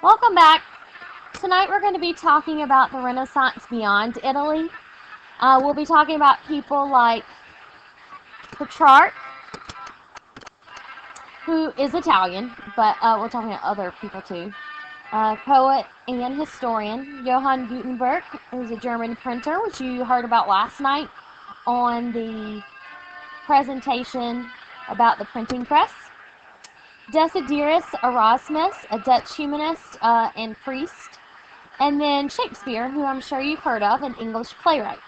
Welcome back. Tonight we're going to be talking about the Renaissance beyond Italy. We'll be talking about people like Petrarch, who is Italian, but we're talking about other people too. Poet and historian Johann Gutenberg, who's a German printer, which you heard about last night on the presentation about the printing press. Desiderius Erasmus, a Dutch humanist and priest. And then Shakespeare, who I'm sure you've heard of, an English playwright.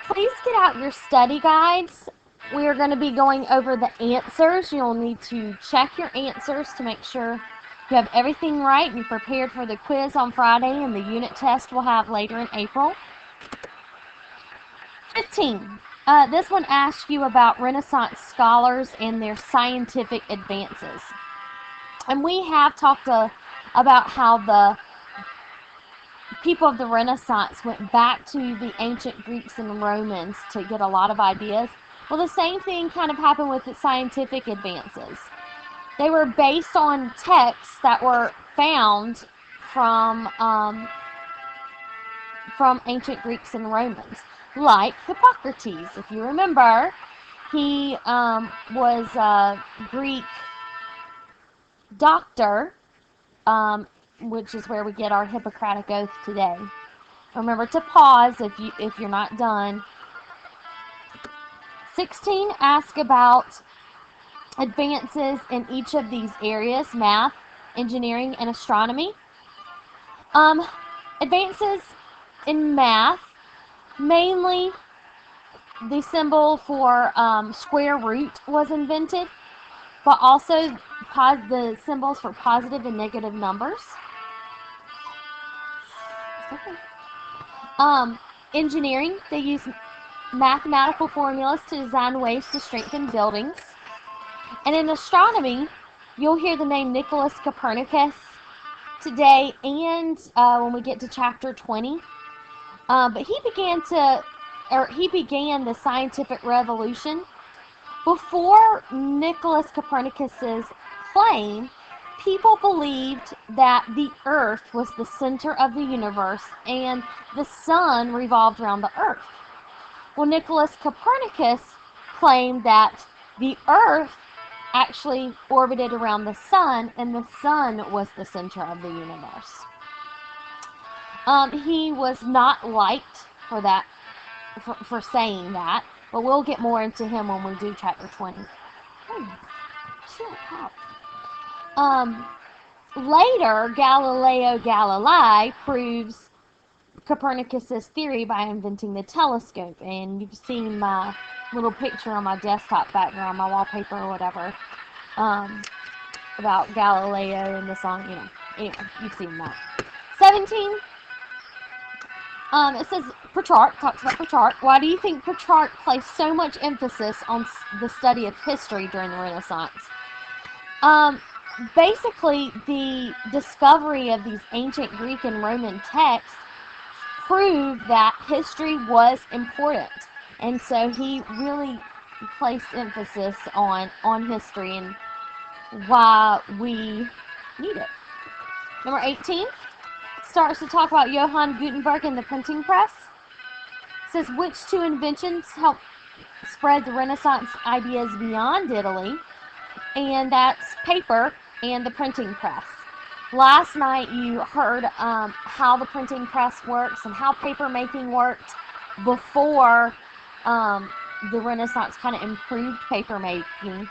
Please get out your study guides. We are going to be going over the answers. You'll need to check your answers to make sure you have everything right and prepared for the quiz on Friday and the unit test we'll have later in April. 15. This one asks you about Renaissance scholars and their scientific advances. And we have talked about how the people of the Renaissance went back to the ancient Greeks and Romans to get a lot of ideas. Well, the same thing kind of happened with the scientific advances. They were based on texts that were found from ancient Greeks and Romans, like Hippocrates. If you remember, he was a Greek doctor, which is where we get our Hippocratic Oath today. Remember to pause if you're not done. 16, ask about advances in each of these areas: math, engineering, and astronomy. Advances in math, mainly the symbol for square root was invented, but also the symbols for positive and negative numbers. Engineering, they use mathematical formulas to design ways to strengthen buildings. And in astronomy, you'll hear the name Nicholas Copernicus today and when we get to chapter 20. But he began the scientific revolution. Before Nicholas Copernicus's claim, people believed that the Earth was the center of the universe and the sun revolved around the Earth. Well, Nicholas Copernicus claimed that the Earth actually orbited around the sun and the sun was the center of the universe. He was not liked for that, for saying that, but we'll get more into him when we do chapter 20. Later, Galileo Galilei proves Copernicus's theory by inventing the telescope, and you've seen my little picture on my desktop background, my wallpaper or whatever, about Galileo and the song, anyway, you've seen that. 17, it says Petrarch, talks about Petrarch. Why do you think Petrarch placed so much emphasis on the study of history during the Renaissance? Basically, the discovery of these ancient Greek and Roman texts proved that history was important. And so he really placed emphasis on history and why we need it. Number 18 starts to talk about Johann Gutenberg and the printing press. It says, which two inventions helped spread the Renaissance ideas beyond Italy? And that's paper and the printing press. Last night you heard how the printing press works and how paper making worked before the Renaissance kind of improved paper making.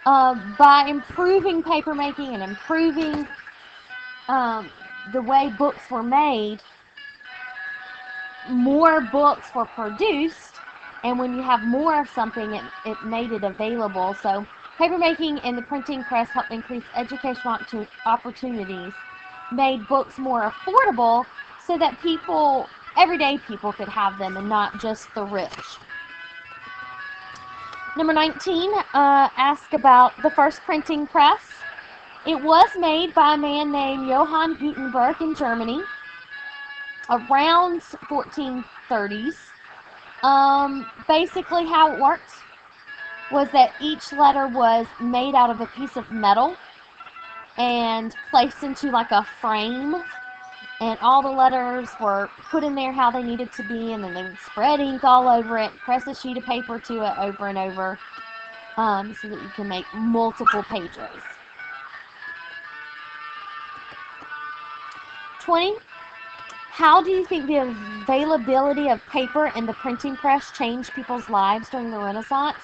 By improving paper making and improving the way books were made, more books were produced, and when you have more of something, it made it available. So papermaking and the printing press helped increase educational opportunities, made books more affordable so that everyday people could have them and not just the rich. Number 19, ask about the first printing press. It was made by a man named Johann Gutenberg in Germany around 1430s. Basically how it worked was that each letter was made out of a piece of metal, and placed into like a frame, and all the letters were put in there how they needed to be, and then they would spread ink all over it, press a sheet of paper to it over and over, so that you can make multiple pages. 20. How do you think the availability of paper and the printing press changed people's lives during the Renaissance?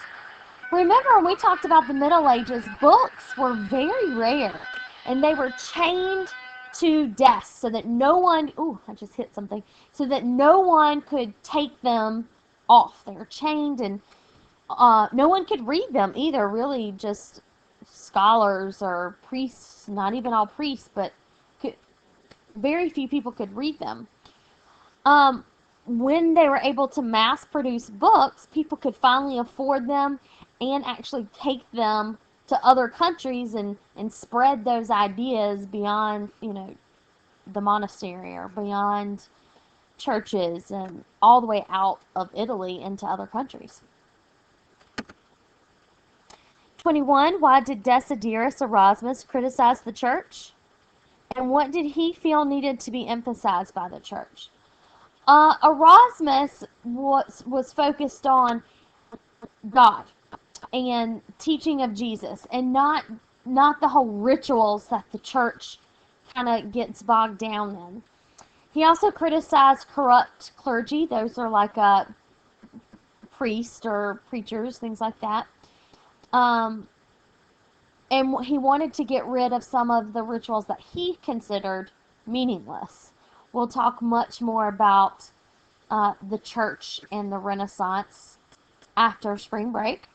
Remember, when we talked about the Middle Ages, books were very rare, and they were chained to desks so that no one, I just hit something, so that no one could take them off. They were chained, and no one could read them either, really, just scholars or priests, not even all priests, but very few people could read them. When they were able to mass produce books, people could finally afford them and actually take them to other countries and spread those ideas beyond, the monastery or beyond churches and all the way out of Italy into other countries. 21. Why did Desiderius Erasmus criticize the church? And what did he feel needed to be emphasized by the church? Erasmus was focused on God and teaching of Jesus, and not the whole rituals that the church kind of gets bogged down in. He also criticized corrupt clergy. Those are like priests or preachers, things like that. And he wanted to get rid of some of the rituals that he considered meaningless. We'll talk much more about the church and the Renaissance after spring break.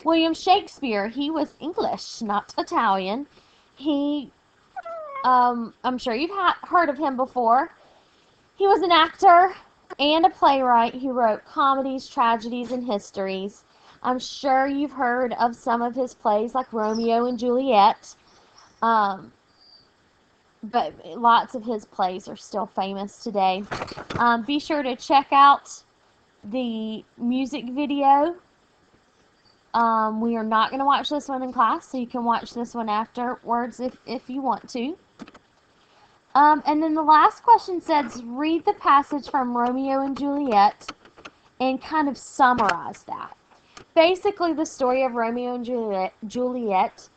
William Shakespeare, he was English, not Italian. I'm sure you've heard of him before. He was an actor and a playwright who wrote comedies, tragedies, and histories. I'm sure you've heard of some of his plays like Romeo and Juliet. But lots of his plays are still famous today. Be sure to check out the music video. We are not going to watch this one in class, so you can watch this one afterwards if you want to. And then the last question says, read the passage from Romeo and Juliet and kind of summarize that. Basically, the story of Romeo and Juliet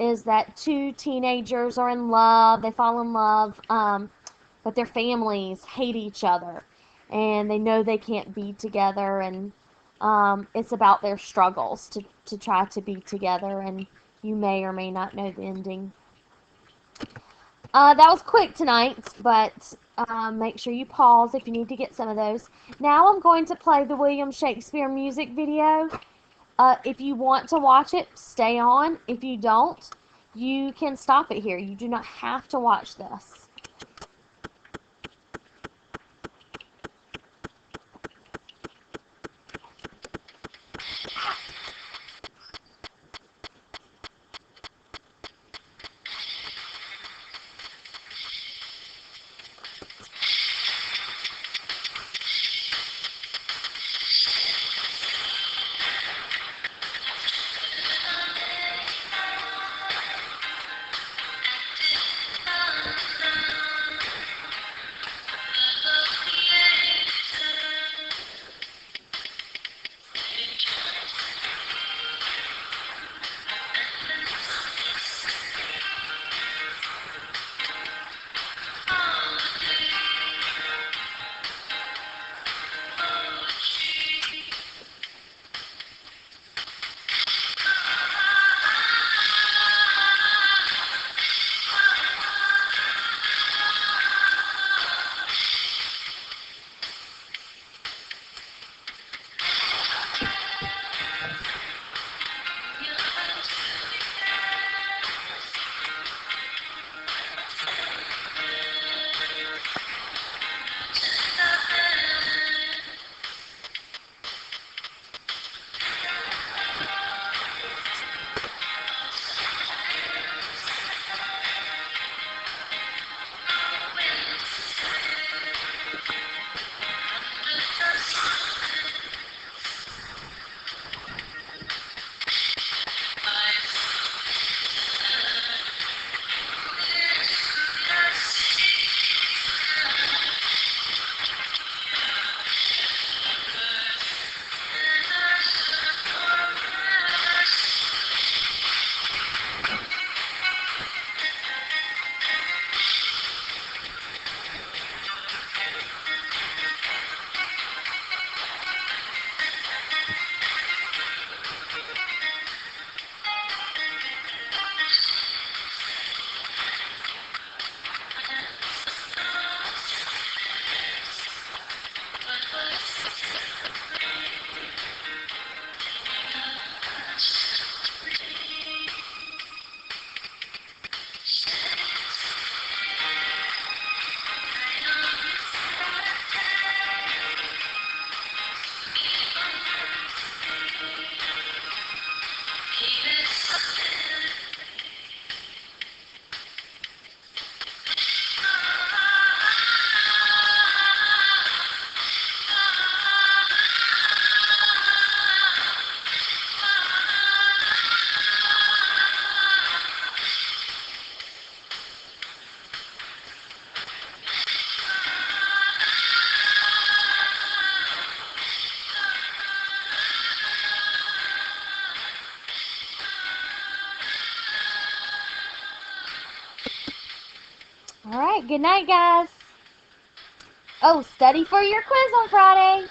is that two teenagers are in love, they fall in love, but their families hate each other, and they know they can't be together, and it's about their struggles to try to be together, and you may or may not know the ending. That was quick tonight, but make sure you pause if you need to get some of those. Now I'm going to play the William Shakespeare music video. If you want to watch it, stay on. If you don't, you can stop it here. You do not have to watch this. All right, good night, guys. Oh, study for your quiz on Friday.